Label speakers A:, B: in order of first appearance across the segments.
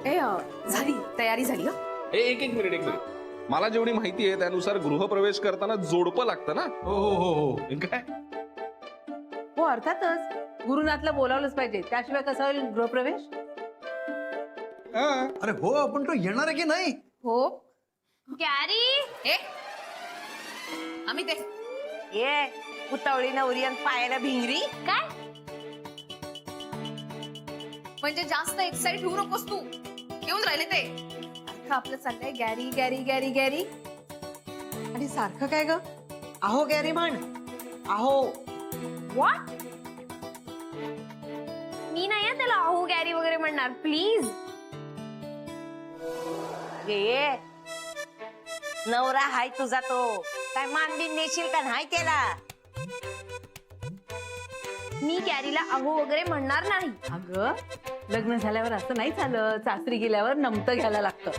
A: झाली तयारी झाली.
B: एक एक मिनिट मला जेवढी माहिती आहे त्यानुसार गृहप्रवेश करताना जोडपं लागतं ना.
C: हो.
B: काय
A: हो अर्थातच गुरुनाथला बोलावलंच पाहिजे, त्याशिवाय कसा होईल गृहप्रवेश.
C: अरे हो, पण तो येणार आहे की नाही?
A: हो
D: गॅरी
A: आम्ही ते
E: ये उतावळी नवरी आणि पायाला भिंगरी.
D: काय
A: म्हणजे जास्त एक्साइट होऊ नकोस तू. येऊन राहिले ते सारखं आपलं चाललंय गॅरी गॅरी गॅरी गॅरी.
E: आणि सारखं काय ग? अहो गॅरी म्हण. अहो
D: व्हॉट? मी नाही त्याला अहो गॅरी वगैरे म्हणणार, प्लीज.
E: ये नवरा हाय तुझा तो, काय मानबीन नेशील का नाही त्याला?
D: मी गॅरीला अहो वगैरे म्हणणार नाही.
A: अगं लग्न झाल्यावर असं नाही झालं, सासरी गेल्यावर नमतं घ्यायला लागतं.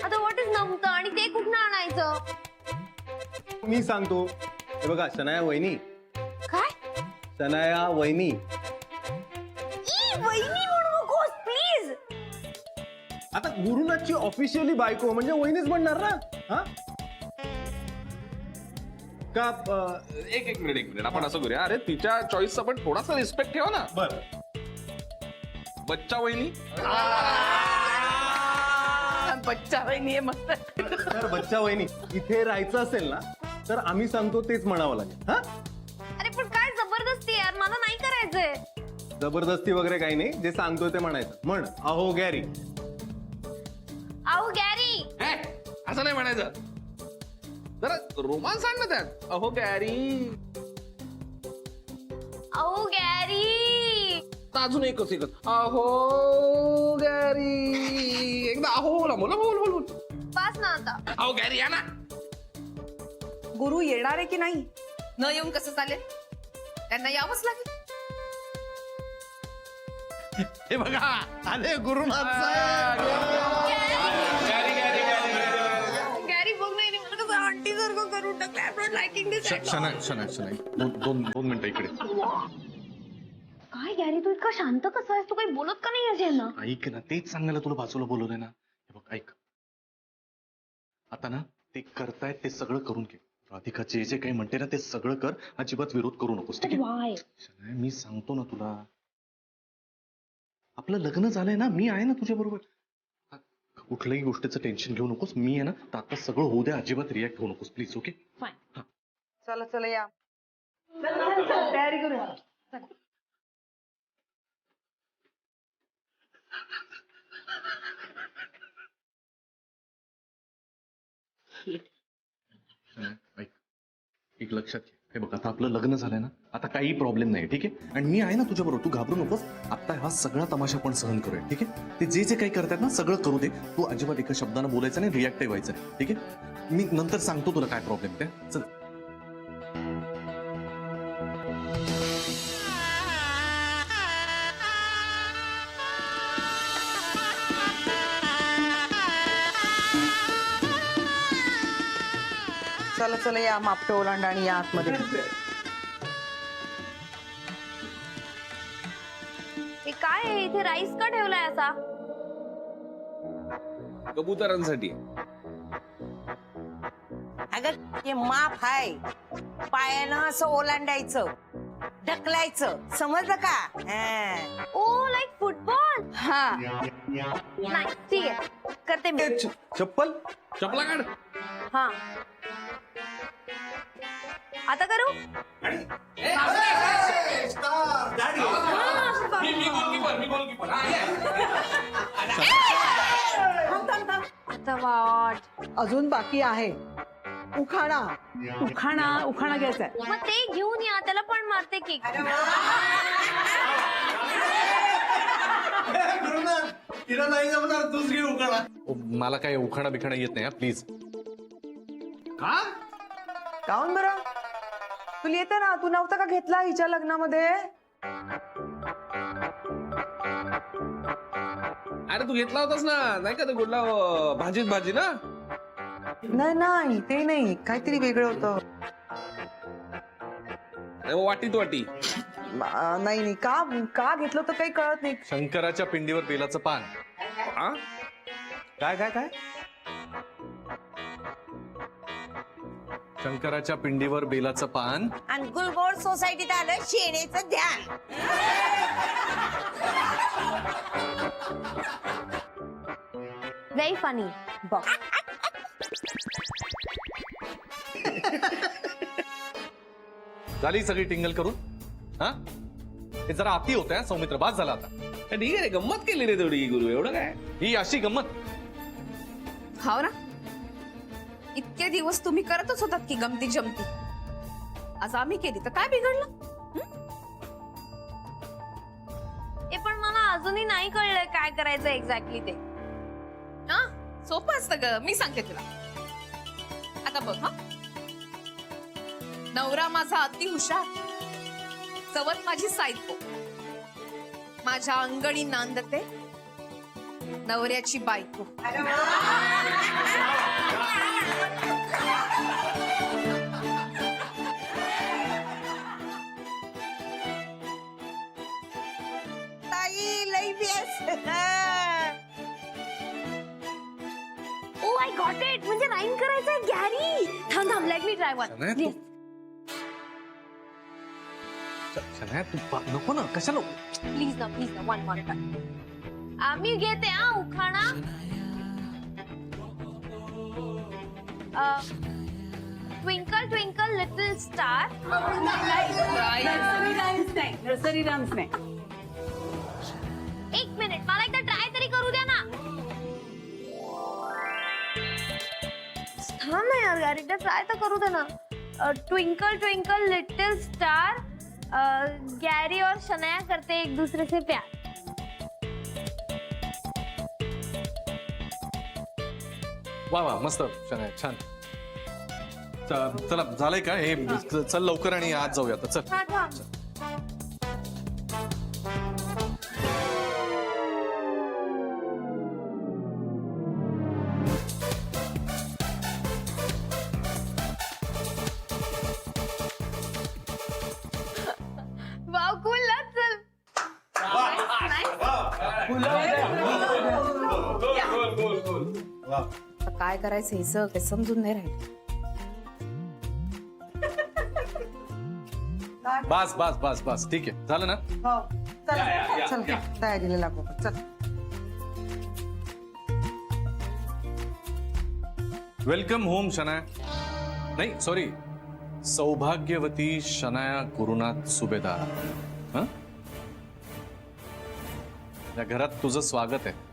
D: आता व्हॉट इज नमतं आणि ते कुठनं आणायचं?
C: मी सांगतो. हे बघा, शनाया वहिनी.
D: काय?
C: शनाया वहिनी.
D: ई वहिनी म्हणू नकोस प्लीज.
C: आता गुरुनाथची ऑफिशियली बायको म्हणजे वहिनीच म्हणणार ना. हा का?
B: एक मिनिट आपण असं करूया, अरे तिच्या चॉईसचा पण थोडासा रिस्पेक्ट ठेवा ना.
C: बर.
B: बच्चा वहिनी.
A: बच्चा वहिनी मस्त.
C: तर बच्चा वहिनी इथे राहायचं असेल ना तर आम्ही सांगतो तेच म्हणावं लागेल. हा
D: अरे पण काय जबरदस्ती यार, मला नाही करायचंय.
C: जबरदस्ती वगैरे काही नाही, जे सांगतोय ते म्हणायचं. म्हण अहो गॅरी.
D: अहो गॅरी.
B: असं नाही म्हणायचं, जरा रोमांस आण ना त्यात. अहो गॅरी.
D: अहो गॅरी.
B: अजून एकच अहो गॅरी. एकदा अहो बोला बोल.
D: पास ना आता.
B: अहो गॅरी या ना.
A: गुरु येणार आहे की नाही? न येऊन कसं चालेल, त्यांना यावंच लागेल.
C: हे बघा आले गुरुनाथ साहेब.
D: गॅरी बघ नाही मला कसं आंटी सारखं करून टाकलं. आय एम नॉट लाइकिंग दिस.
B: शनाय दोन मिनिटं इकडे.
D: काय गॅरी, तू इतका शांत कसा आहेस? तू काही बोलत का नाही आहेस यांना?
F: ऐक ना, तेच सांगायला तुला बाजूला बोलवलंय ना. हे बघ ऐक, आता ना ते करतायत ते सगळं करून घे. राधिका जे काही म्हणते ना ते सगळं कर, अजिबात विरोध करू नकोस, ठीक आहे?
D: वाय
F: शनाया, मी सांगतो ना तुला, आपलं लग्न झालंय ना, मी आहे ना तुझ्या बरोबर. कुठल्याही गोष्टीचं टेन्शन घेऊ नकोस, मी आहे ना. तर आता सगळं होऊ द्या, अजिबात रिॲक्ट होऊ नकोस प्लीज. Okay
D: fine.
E: चला या.
A: तयारी करू.
F: ऐक, एक लक्षात घे. हे बघ, आता आपलं लग्न झालंय ना, आता काही प्रॉब्लेम नाही, ठीक आहे? आणि मी आहे ना तुझ्या बरोबर, तू घाबरू नकोस. आता हा सगळा तमाशा पण सहन करूया, ठीक आहे? ते जे काही करतात ना सगळं करू दे. तू अजिबात एका शब्दानं बोलायचं नाही, रिॲक्ट व्हायचं नाही, ठीक आहे? मी नंतर सांगतो तुला काय प्रॉब्लेम ते. चल.
E: चला या मापटं ओलांडा आणि या आतमध्ये.
D: हे काय आहे इथे? राईस का ठेवलाय असा?
B: कबुतरांसाठी.
E: अगं हे माप हाय, पायानं असं ओलांडायचं, ढकलायचं, समजलं का? हा.
D: ओ लाईक फुटबॉल.
A: हा
D: नाही ठीक आहे, करते मी.
C: चप्पल.
B: चपला काढ.
D: हा आता करू. आता वाट
E: अजून बाकी आहे उखाणा.
A: उखाणा घ्यायचा.
D: मग ते घेऊन या, त्याला पण मारते की.
C: तिला नाही जमणार, दुसरी उखाणा.
F: मला काय उखाणा बिखाणा येत नाही, प्लीज.
C: का?
E: काऊन बरं? तुला येते ना, तू नव्हता का घेतला हिच्या लग्नामध्ये?
B: अरे तू घेतला होतास ना, नाही का ते कुठला भाजी ना.
E: नाही ते नाही, काहीतरी वेगळं होतं.
B: वाटीत वाटी.
G: नाही नाही का का घेतलं तर काही कळत नाही.
F: शंकराच्या पिंडीवर बेलाचं पान.
B: हा?
F: काय काय काय? शंकराच्या पिंडीवर बेलाचं पान.
E: आणि गुलबोर्ड सोसायटीत आलं शेणेचं ध्यान.
D: Very funny.
E: बघ
F: झाली सगळी टिंगल करून. हा हे जरा अति होत आहे सौमित्र. बाद झाला आता.
B: ठीक आहे रे, गंमत केली रे तेवढी गुरु, एवढं काय.
F: ही अशी गंमत.
A: हाव ना, इतके दिवस तुम्ही करतच होतात की गमती जमती. आज आम्ही केली तर काय बिघडलं?
D: पण मला अजूनही नाही कळलंय काय करायचं एक्झॅक्टली ते.
A: हा, सोपं असतं ग, मी सांगते तुला. आता बघ हा, नवरा माझा अति हुशार, चवत माझी सायको, माझ्या अंगणी नांदते नवऱ्याची बायको.
E: ताई लई बेस.
D: Oh I got it. म्हणजे राईम करायचंय गॅरी. थांब थांब, let me try one.
F: Shanaya, तू नको ना, कशाला.
D: प्लीज ना वन. आम्ही घेते हा उखाणा. Twinkle twinkle little star.
G: Nursery rhymes नाही.
D: एक मिनिट, मला एकदा ट्राय तरी करू द्या ना. थांब ना यार, यार एकदा ट्राय तर करू दे ना. ट्विंकल ट्विंकल लिटिल स्टार, गैरी और शनाया करते एक दूसरे से प्यार.
F: वा वा, मस्त शनाया, छान. चला झालंय का हे. चल लवकर आणि आज जाऊया आता. चल.
D: हा थांब. वाव, कूल ना. चल.
A: आता काय करायचं हिचं काही समजून नाही राहिलं.
F: बस बस बस बस, ठीक आहे, झालं ना.
G: हो चल चल तयारीला लागू. चल.
F: Welcome home Shanaya. नाही सॉरी, सौभाग्यवती शनाया गुरुनाथ सुभेदार. हं? या घरात तुझं स्वागत आहे.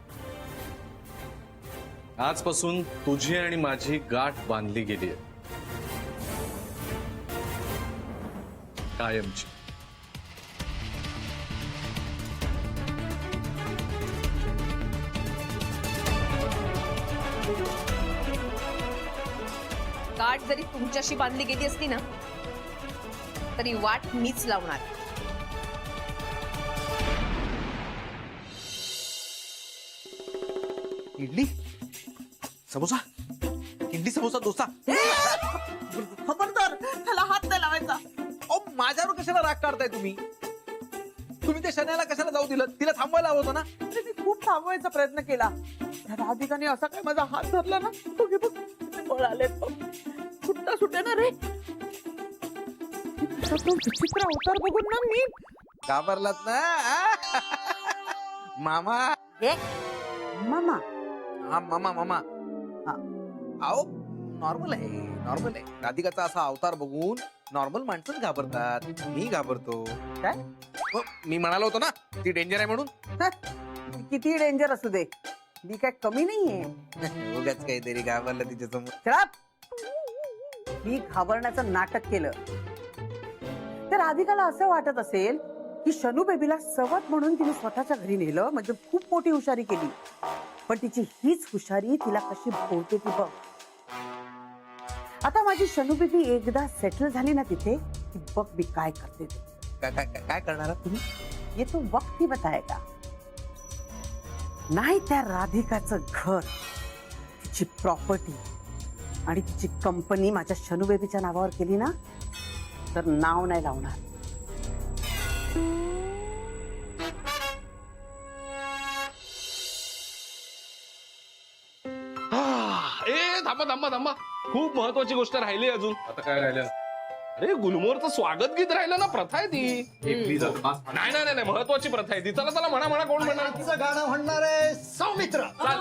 F: आजपासून तुझी आणि माझी गाठ बांधली गेली आहे, कायमची.
A: गाठ जरी तुमच्याशी बांधली गेली असती ना, तरी वाट मीच लावणार.
H: इडली समोसा, इडली समोसा डोसा.
G: खबरदार, त्याला हात नाही लावायचा.
H: अहो, माझ्यावर कशाला राग काढताय तुम्ही. तुम्ही त्या शनायाला कशाला जाऊ दिलं. तिला थांबवायला हवं होतं ना.
G: अरे, मी खूप थांबवायचा प्रयत्न केला. त्या राधिकाने असा काय माझा हात धरला ना, तो घे बघ, बळ आले सुट्टा सुटे ना रे. तिचा तो विचित्र अवतार बघून ना मी
H: घाबरलात ना. मामा.
G: मामा.
H: हा मामा मामा. अहो नॉर्मल आहे, नॉर्मल आहे. राधिकाचा असा अवतार बघून नॉर्मल माणसंच घाबरतात. मी घाबरतो.
G: काय?
H: हो, मी म्हणालो होतो ना ती डेंजर आहे म्हणून.
G: किती डेंजर असू दे, मी काय कमी नाहीये.
H: उगाच काहीतरी घाबरलं तिच्या समोर.
G: शराब. मी घाबरण्याचं नाटक केलं. तर राधिकाला असं वाटत असेल की शनू बेबीला सवत म्हणून तिने स्वतःच्या घरी नेलं, म्हणजे खूप मोठी हुशारी केली. पण तिची हीच हुशारी तिला कशी भोवते ती बघ. आता माझी शनू बेबी एकदा सेटल झाली ना तिथे, की बघ मी काय करते ते.
H: काय करणार आहात तुम्ही.
G: ये तो वक्त ही बताएगा. नाही त्या राधिकाचं घर, तिची प्रॉपर्टी आणि तिची कंपनी माझ्या शनू बेबीच्या नावावर केली ना, तर नाव नाही लावणार.
B: ए थांबा थांबा थांबा, खूप महत्वाची गोष्ट राहिली अजून.
F: आता काय राहिलं?
B: अरे गुलमोहरचं स्वागत गीत राहिलं ना, प्रथा आहे ती.
F: प्लीज
B: नाही नाही नाही, महत्वाची प्रथा आहे ती. चला चला म्हणा म्हणा, कोण म्हणणार?
C: गाणं म्हणणारे सौमित्र.
B: चाल.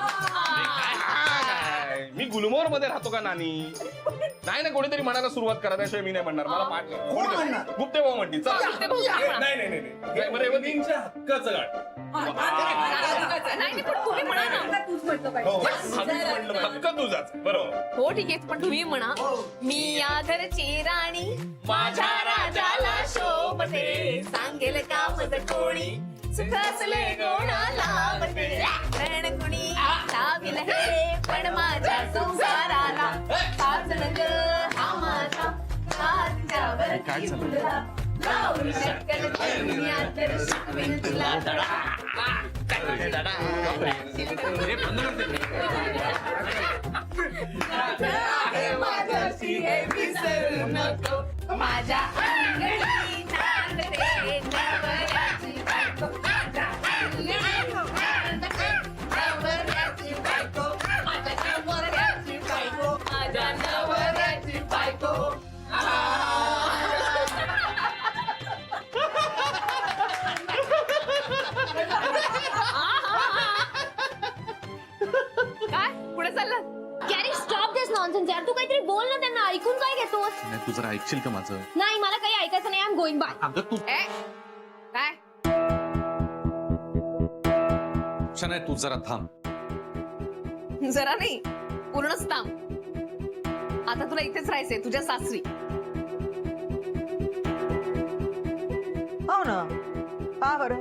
B: मी गुलमोहर मध्ये राहतो का नानी? नाही नाही, कोणीतरी म्हणायला सुरुवात करा, त्याशिवाय मी नाही म्हणणार. मला पाठ
C: कोण म्हणणार?
B: गुप्ते भाऊ म्हणतील. चला.
A: गुप्ते भाऊ म्हणा.
B: नाही नाही नाही, बरं, रेवतींच्या हक्काचं गाणं.
A: नाही पण तुम्ही म्हणा ना.
B: हक्क तुझाच, बरोबर.
A: हो ठीक आहे, पण तुम्ही म्हणा. मी या घरची राणी, माझ्या राजाला शोभते, सांगेल का मज कोणी, सुख असले कोणाला बते, रण कुणी लाविल हे पण माझ्या संसाराला, हाच रंग हा माझा, हातच्यावर
F: काय झालं?
A: फुलला, लावून शक्कल दुनिया तर शिकवेन तुला तडा. माझ्याशी हे विसरू नको, माझ्या अंगणी नांदते नवऱ्याची बायको, माझ्या अंगणी नांदते नवऱ्याची बायको, माझ्या नवऱ्याची बायको, माझ्या नवऱ्याची बायको. काय पुढे चाललं?
D: गॅरी स्टॉप दिस नॉनसेन्स यार. तू काहीतरी बोल ना त्यांना. ऐकून काय घेतोस?
F: नाही, तू जरा ऐकशील का माझं?
D: नाही, मला काही ऐकायचं नाही. I am going by.
F: अगं तू
A: ए काय
F: शनाय, तू जरा थांब.
A: जरा नाही, पूर्णच थांब. आता तुला इथेच राहायचंय, तुझ्या सासरी.
I: हो ना. का बरं?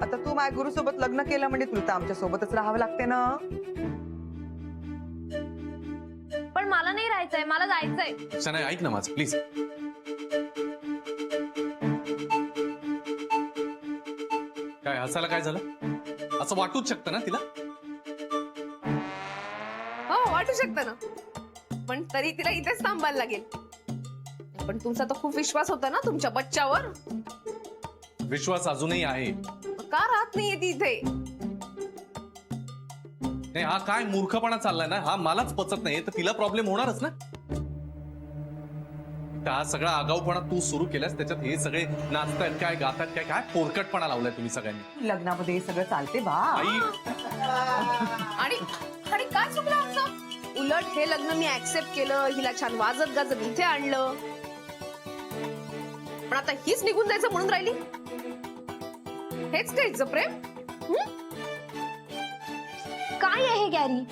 I: आता तू माझ्या गुरु सोबत लग्न केलं म्हणजे तुला तर आमच्या सोबतच राहावं लागते ना.
D: पण मला नाही राहायचंय, मला जायचंय.
F: शनाय, ऐक ना माझं प्लीज. काय हसायला काय झालं? असं वाटूच शकतं ना तिला.
A: हो वाटू शकतं ना, पण तरी तिला इथेच थांबायला लागेल. पण तुमचा तर खूप विश्वास होता ना तुमच्या बच्च्यावर.
F: विश्वास अजूनही आहे.
A: का राहत नाहीये ती इथे?
F: नाही, हा काय मूर्खपणा चाललाय ना, हा मलाच पचत नाही. तर तिला प्रॉब्लेम होणारच ना. तर हा सगळा आगाऊपणा तू सुरू केलास, त्याच्यात हे सगळे नाचतायत काय, गातात काय, काय पोरकटपणा लावलाय तुम्ही सगळ्यांनी.
I: लग्नामध्ये हे सगळं चालते बा.
F: आई,
A: आणि आणि काय चुकलं आमचं? उलट हे लग्न मी ऍक्सेप्ट केलं, हिला छान वाजत गाजत इथे आणलं. पण आता हीच निघून जायचं म्हणून राहिली. हेच काय हिचं प्रेम?
D: काय आहे गॅरी?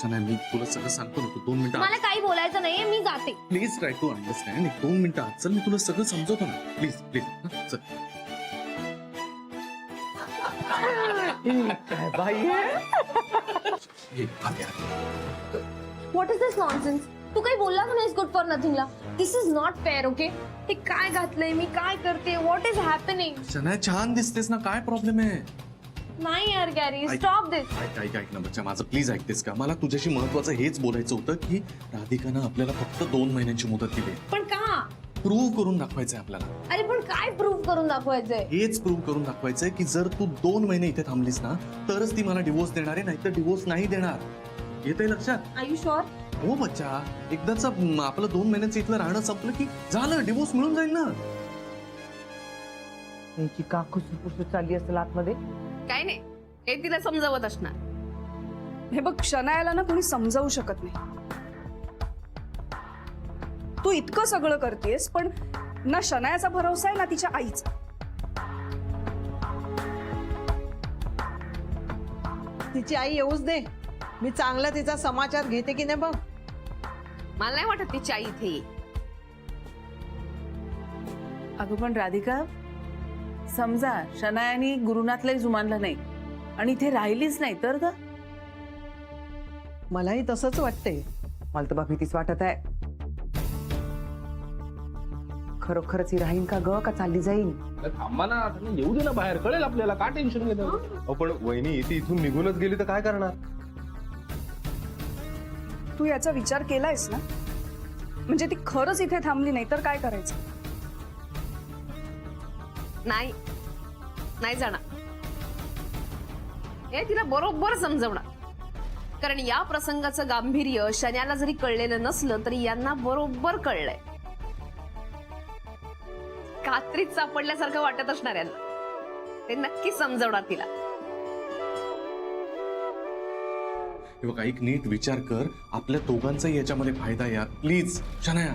F: शनाय, मी तुला सगळं सांगतो ना. तू 2 मिनिटं
D: मला काही बोलायचं नाहीये, मी जाते.
F: Please try to understand. 2 मिनिटं आत चल, मी तुला सगळं समजवतो ना. प्लीज प्लीज चल. ये, आत ये, आत ये.
D: What is this nonsense? तू काही बोलला का नाहीस गुड फॉर नथिंगला? This is not fair. Okay, हे काय घातलंय मी, काय करते, व्हॉट इज हॅपनिंग?
F: शनाय, छान दिसतेस ना. काय प्रॉब्लेम आहे?
D: नाही यार गॅरी,
F: ऐक.
D: स्टॉप दिस.
F: ऐक ना बच्चा, माझं प्लीज ऐकतेस का? मला तुझ्याशी महत्वाचं हेच बोलायचं होतं की राधिकानं आपल्याला फक्त 2 महिन्यांची मुदत दिली.
D: पण का?
F: प्रूव्ह करून दाखवायचंय आपल्याला.
D: अरे पण काय प्रूव्ह करून दाखवायचंय?
F: हेच प्रूव्ह करून दाखवायचंय की जर तू 2 महिने इथे थांबलीस ना, तरच ती मला डिवोर्स देणार आहे, नाहीतर डिवोर्स नाही देणार. येतंय लक्षात?
D: Are you sure?
F: हो बच्चा, एकदाच आपलं 2 महिन्याचं इथलं राहणं संपलं की झालं, डिवोर्स मिळून जाईल ना.
I: त्यांची का खुसफुस चालली असेल आतमध्ये.
A: काय नाही, हे तिला समजावत असणार.
J: हे बघ, शनायाला ना कोणी समजावू शकत नाही. तू इतकं सगळं करतेस, पण ना शनायाचा भरोसा आहे ना तिच्या आईचा.
I: तिची आई येऊच दे, मी चांगला तिचा समाचार घेते की नाही बघ.
A: मला नाही वाटत तिची आई इथे येईल.
G: अगं पण राधिका, समजा शनायानी गुरुनाथलाही जुमानलं नाही आणि इथे राहिलीच नाही तर ग. मलाही तसंच वाटतंय. मला तर बा भीतीच वाटत आहे. खरोखरच ही राहीन का ग, का चालली जाईल?
B: थांबा ना, येऊ दे ना बाहेर, कळेल आपल्याला. का टेन्शन घेतो?
C: अहो, पण वहिनी ती इथून निघूनच गेली तर काय करणार?
J: तू याचा विचार केलायस ना? म्हणजे ती खरंच इथे थांबली नाही तर काय करायचं?
A: नाही नाही जाणार. हे तिला बरोबर समजवणार. कारण या प्रसंगाचं गांभीर्य शन्याला जरी कळलेलं नसलं तरी यांना बरोबर कळलंय. कात्रीत सापडल्यासारखं वाटत असणार यांना. ते नक्की समजवणार तिला.
F: हे बघ ऐक, नीट विचार कर, आपल्या दोघांचाही याच्यामध्ये फायदा यार, प्लीज शनाया.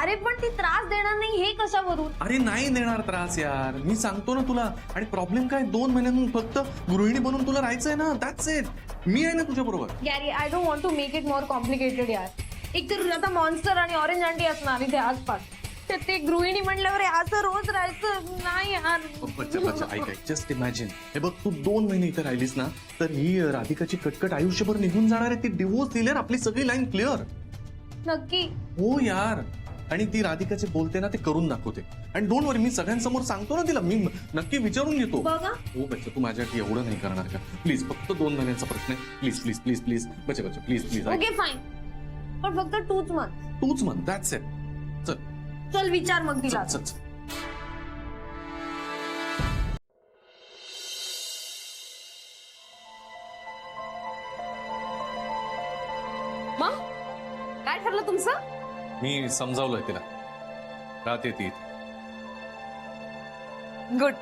D: अरे पण ती त्रास देणार नाही हे कशावरून?
F: अरे नाही देणार त्रास यार, मी सांगतो ना तुला. आणि प्रॉब्लेम काय, 2 महिन्यांनी फक्त गृहिणी बनून तुला राहायचंय ना, दॅट्स इट. मी आहे ना तुझ्या बरोबर.
D: Gary, I don't want to make it more complicated यार. एक तर आता मॉन्स्टर आणि ऑरेंज आंटी असणार इथे आसपास. तर ते गृहिणी म्हणल्यावर असं रोज राहायचं नाही यार.
F: बच्चा ऐक, जस्ट इमॅजिन. हे बघ, तू 2 महिने इथे राहिलीस ना, तर ही राधिकाची कटकट आयुष्यभर निघून जाणार आहे. ती डिवोर्स दिल्यावर आपली सगळी लाईन क्लिअर.
D: नक्की?
F: हो यार. आणि ती राधिकाचे बोलते ना ते करून दाखवते. आणि डोंट वरी, मी सगळ्यांसमोर सांगतो ना तिला, मी नक्की विचारून घेतो.
D: बघा.
F: हो बच्चा, तू माझ्यासाठी एवढं नाही करणार का? प्लीज, फक्त 2 महिन्यांचा प्रश्न आहे. प्लीज प्लीज प्लीज प्लीज बच्चा प्लीज प्लीज.
D: ओके फाईन, पण फक्त तूच म्हण.
F: That's it. चल
D: चल विचार मग तिला.
F: चल चल.
A: मग काय ठरलं तुमचं?
F: मी समजावलंय तिला, राहते ती इथे.
A: Good.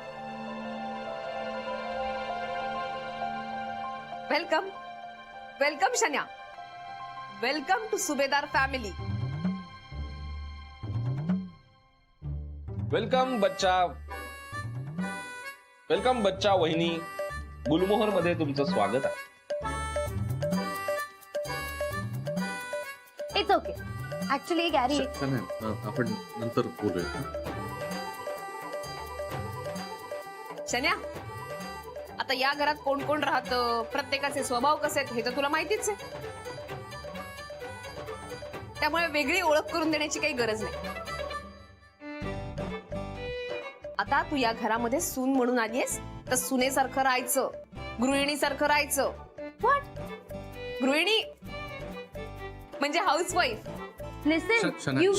A: Welcome welcome Shanya. Welcome to Subhedar family.
B: Welcome बच्चा वहिनी. गुलमोहर मध्ये तुमचं स्वागत आहे.
D: It's okay. ऍक्च्युली गॅरी,
F: आपण नंतर बोलूया.
A: शन्या, आता या घरात कोण कोण राहतं, प्रत्येकाचे स्वभाव कसे आहेत हे तर तुला माहितीच आहे. त्यामुळे वेगळी ओळख करून देण्याची काही गरज नाही. आता तू या घरामध्ये सून म्हणून आलीयस तर सुनेसारखं राहायचं, गृहिणीसारखं राहायचं. व्हॉट? गृहिणी म्हणजे housewife.
D: Listen you.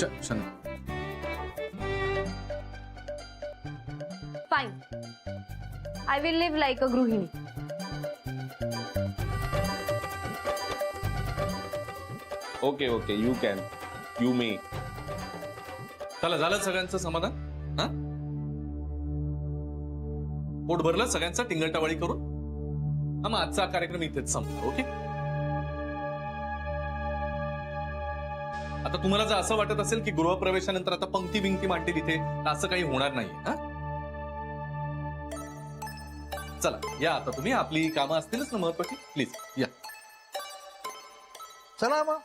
D: Fine, I will live like a गृहिणी.
B: Okay okay, you can, you may.
F: चला, झालं सगळ्यांचं समाधान? हा, पोट भरलं सगळ्यांचा टिंगलटावाळी करून? हा, मग आजचा कार्यक्रम इथेच संपला. ओके. आता तुम्हाला जर असं वाटत असेल की गृहप्रवेशानंतर आता पंक्ती बिंक्ती मांडतील इथे, तर असं काही होणार नाहीये. हा, चला या आता तुम्ही. आपली कामं असतीलच ना महत्वाची, प्लीज या.
C: चला मग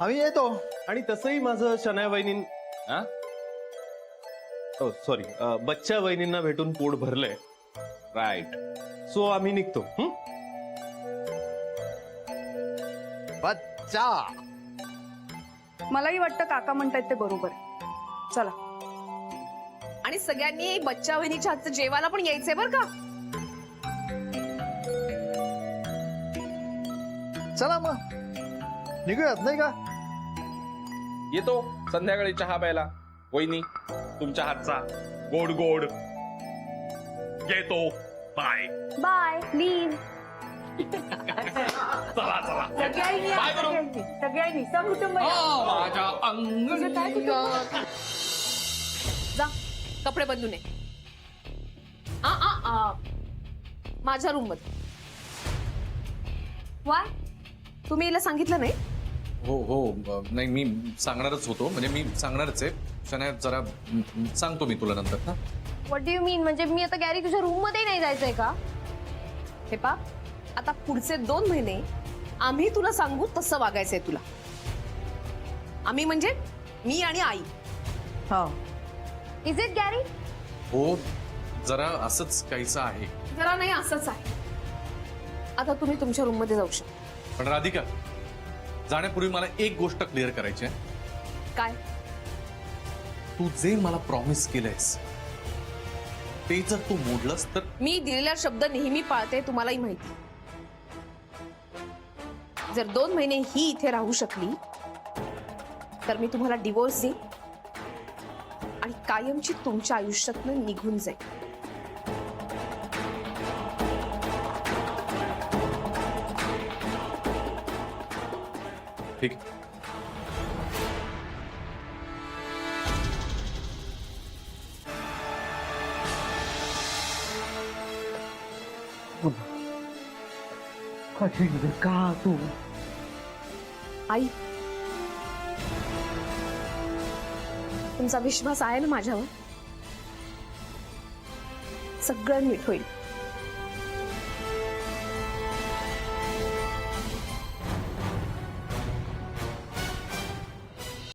C: आम्ही येतो. आणि तसंही माझं शनाया वहिनी, सॉरी, बच्चा वहिनींना भेटून पोट भरलंय.
B: राईट.
C: सो आम्ही निघतो.
H: बच्चा.
J: मलाही वाटतं काका म्हणतायत ते बरोबर आहे. चला.
A: आणि सगळ्यांनी बच्चा वहिनीच्या हातचं जेवायला पण यायचंय बर का.
H: चला मग निघूयात, नाही का?
B: येतो संध्याकाळी चहा प्यायला. वहिनी, तुमच्या हातचा गोड गोड. येतो. Bye
D: bye. लीव.
B: चला चला.
G: सगळ्यांनी सकुटुंब या.
B: माझ्या अंग.
A: जा, कपडे बदलून ये. माझ्या रूम मध्ये.
D: वाय?
A: तुम्ही हिला सांगितलं नाही?
F: हो, नाही मी सांगणारच होतो. म्हणजे मी सांगणारच आहे. शनाया, जरा सांगतो मी तुला नंतर. हा,
D: व्हॉट डू यू मीन? म्हणजे मी आता गॅरी तुझ्या रूम मध्ये नाही जायचंय का?
A: हे पा, आता पुढचे 2 महिने आम्ही तुला सांगू तसं वागायचंय तुला. आम्ही म्हणजे मी आणि आई.
G: हो.
D: Is it Gary?
F: हो, जरा असंच काहीचं आहे.
A: जरा नाही, असंच आहे. आता तुम्ही तुमच्या रूम मध्ये जाऊ शकता.
F: पण राधिका, जाण्यापूर्वी मला एक गोष्ट क्लिअर करायची आहे.
A: काय?
F: तू जे मला प्रॉमिस केलंयस ते जर तू मोडलंस तर?
A: मी दिलेला शब्द नेहमी पाळते, तुम्हालाही माहिती. जर 2 महिने ही इथे राहू शकली तर मी तुम्हाला डिवोर्स देईन
J: आणि कायमची तुमच्या आयुष्यातनं निघून जाईल.
F: ठीक आहे.
G: का तू
J: आई, तुमचा विश्वास आहे ना माझ्यावर? सगळं नीट होईल.